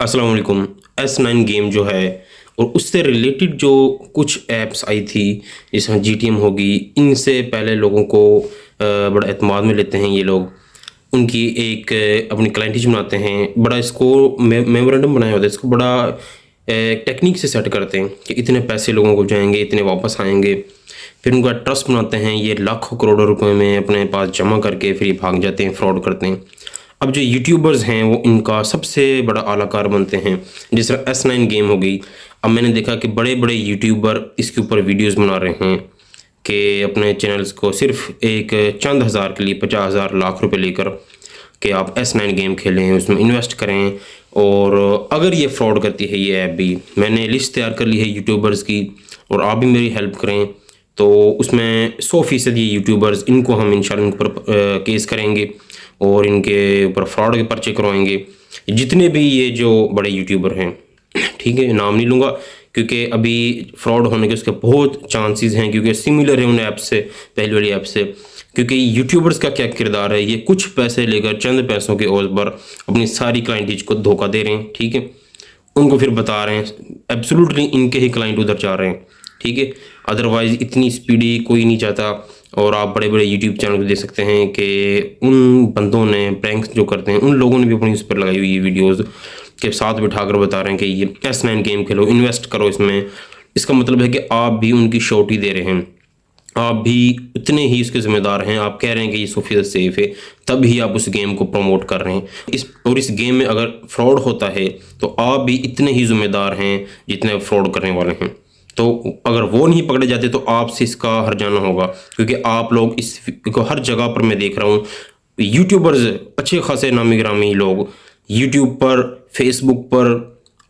अस्सलाम वालेकुम। S9 game जो है और उससे रिलेटेड जो कुछ ऐप्स आई थी, जैसे जीटीएम होगी, इनसे पहले लोगों को बड़ा एतमाद में लेते हैं ये लोग। उनकी एक अपनी क्लाइंटेज बनाते हैं, बड़ा इसको मेमोरेंडम बनाया होता है, इसको बड़ा टेक्निक से सेट करते हैं कि इतने पैसे लोगों को जाएंगे, इतने वापस आएंगे। फिर उनका ट्रस्ट बनाते हैं, ये लाखों करोड़ों रुपए में अपने पास जमा करके फिर ये भाग जाते हैं, फ्रॉड करते हैं। अब जो यूट्यूबर्स हैं वो इनका सबसे बड़ा आलाकार बनते हैं, जिस तरह S9 गेम हो गई। अब मैंने देखा कि बड़े बड़े यूट्यूबर इसके ऊपर वीडियोस बना रहे हैं कि अपने चैनल्स को सिर्फ एक चंद हज़ार के लिए 50,000 लाख रुपए लेकर कि आप S9 गेम खेलें, उसमें इन्वेस्ट करें। और अगर ये फ्रॉड करती है ये ऐप भी, मैंने लिस्ट तैयार कर ली है यूट्यूबर्स की, और आप भी मेरी हेल्प करें तो उसमें 100% ये यूट्यूबर्स, इनको हम इंशाल्लाह इन पर केस करेंगे और इनके ऊपर फ्रॉड के पर्चे करवाएंगे। जितने भी ये जो बड़े यूट्यूबर हैं, ठीक है, नाम नहीं लूँगा क्योंकि अभी फ्रॉड होने के उसके बहुत चांसेस हैं, क्योंकि सिमिलर है उन ऐप से, पहले वाली ऐप से। क्योंकि यूट्यूबर्स का क्या किरदार है, ये कुछ पैसे लेकर चंद पैसों के ओर पर अपनी सारी क्लाइंटेज को धोखा दे रहे हैं, ठीक है। उनको फिर बता रहे हैं एब्सोल्युटली इनके ही क्लाइंट उधर जा रहे हैं, ठीक है। अदरवाइज़ इतनी स्पीडी कोई नहीं चाहता। और आप बड़े बड़े यूट्यूब चैनल को देख सकते हैं कि उन बंदों ने प्रैंक्स जो करते हैं, उन लोगों ने भी अपनी उस पर लगाई हुई वीडियोस के साथ बिठाकर बता रहे हैं कि ये S9 गेम खेलो, इन्वेस्ट करो इसमें। इसका मतलब है कि आप भी उनकी शॉर्टी दे रहे हैं, आप भी उतने ही इसके ज़िम्मेदार हैं। आप कह रहे हैं कि ये 100% सेफ़ है, तब ही आप उस गेम को प्रमोट कर रहे हैं। इस गेम में अगर फ्रॉड होता है तो आप भी इतने ही ज़िम्मेदार हैं जितने फ्रॉड करने वाले हैं। तो अगर वो नहीं पकड़े जाते तो आपसे इसका हर्जाना होगा, क्योंकि आप लोग इसको हर जगह पर मैं देख रहा हूँ। यूट्यूबर्स अच्छे खासे नामी गिरामी लोग यूट्यूब पर, फेसबुक पर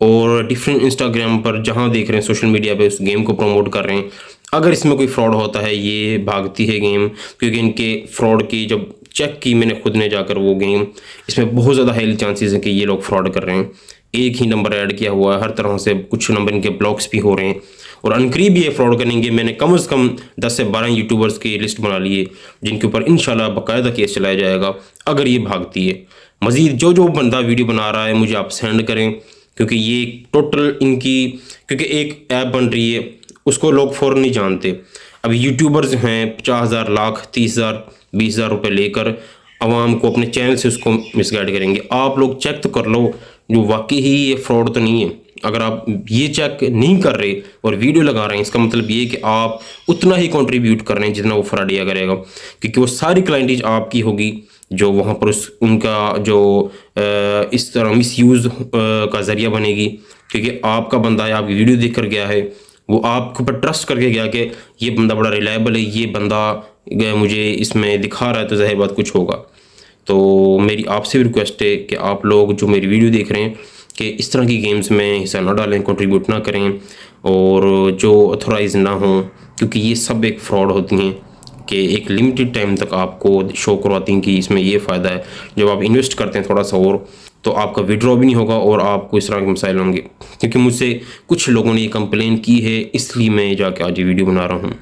और डिफरेंट इंस्टाग्राम पर, जहाँ देख रहे हैं सोशल मीडिया पे, उस गेम को प्रमोट कर रहे हैं। अगर इसमें कोई फ्रॉड होता है, ये भागती है गेम, क्योंकि इनके फ्रॉड की जब चेक की मैंने खुद ने जाकर वो गेम, इसमें बहुत ज़्यादा हाई चांसेस है कि ये लोग फ्रॉड कर रहे हैं। एक ही नंबर ऐड किया हुआ है, हर तरह से कुछ नंबर इनके ब्लॉक्स भी हो रहे हैं और अनकरीब ये फ्रॉड करेंगे। मैंने कम से कम 10 से 12 यूट्यूबर्स की लिस्ट बना ली है जिनके ऊपर इंशाल्लाह बाकायदा केस चलाया जाएगा अगर ये भागती है। मज़ीद जो बंदा वीडियो बना रहा है मुझे आप सेंड करें, क्योंकि ये टोटल इनकी, क्योंकि एक ऐप बन रही है उसको लोग फ़ौरन नहीं जानते। अब यूट्यूबर्स हैं 50,000 लाख 30,000 20,000 रुपये लेकर आवाम को अपने चैनल से उसको मिसगाइड करेंगे। आप लोग चेक तो कर लो जो वाकई ही ये फ्रॉड तो नहीं है। अगर आप ये चेक नहीं कर रहे और वीडियो लगा रहे हैं, इसका मतलब ये कि आप उतना ही कंट्रीब्यूट कर रहे हैं जितना वो फ्रॉडिया करेगा, क्योंकि वो सारी क्लाइंटेज आपकी होगी जो वहाँ पर उनका जो इस तरह मिसयूज़ का ज़रिया बनेगी। क्योंकि आपका बंदा है, आपकी वीडियो देख कर गया है, वो आपके ऊपर ट्रस्ट करके गया कि ये बंदा बड़ा रिलायबल है, ये बंदा मुझे इसमें दिखा रहा है, तो ज़ाहिर बात कुछ होगा। तो मेरी आपसे भी रिक्वेस्ट है कि आप लोग जो मेरी वीडियो देख रहे हैं कि इस तरह की गेम्स में हिस्सा ना डालें, कंट्रीब्यूट ना करें, और जो ऑथोराइज ना हों, क्योंकि ये सब एक फ्रॉड होती हैं कि एक लिमिटेड टाइम तक आपको शो करवाती हैं कि इसमें ये फ़ायदा है। जब आप इन्वेस्ट करते हैं थोड़ा सा और, तो आपका विड्रॉ भी नहीं होगा और आपको इस तरह के मसाइल होंगे। क्योंकि मुझसे कुछ लोगों ने ये कंप्लेन की है, इसलिए मैं जाके आज ये वीडियो बना रहा हूँ।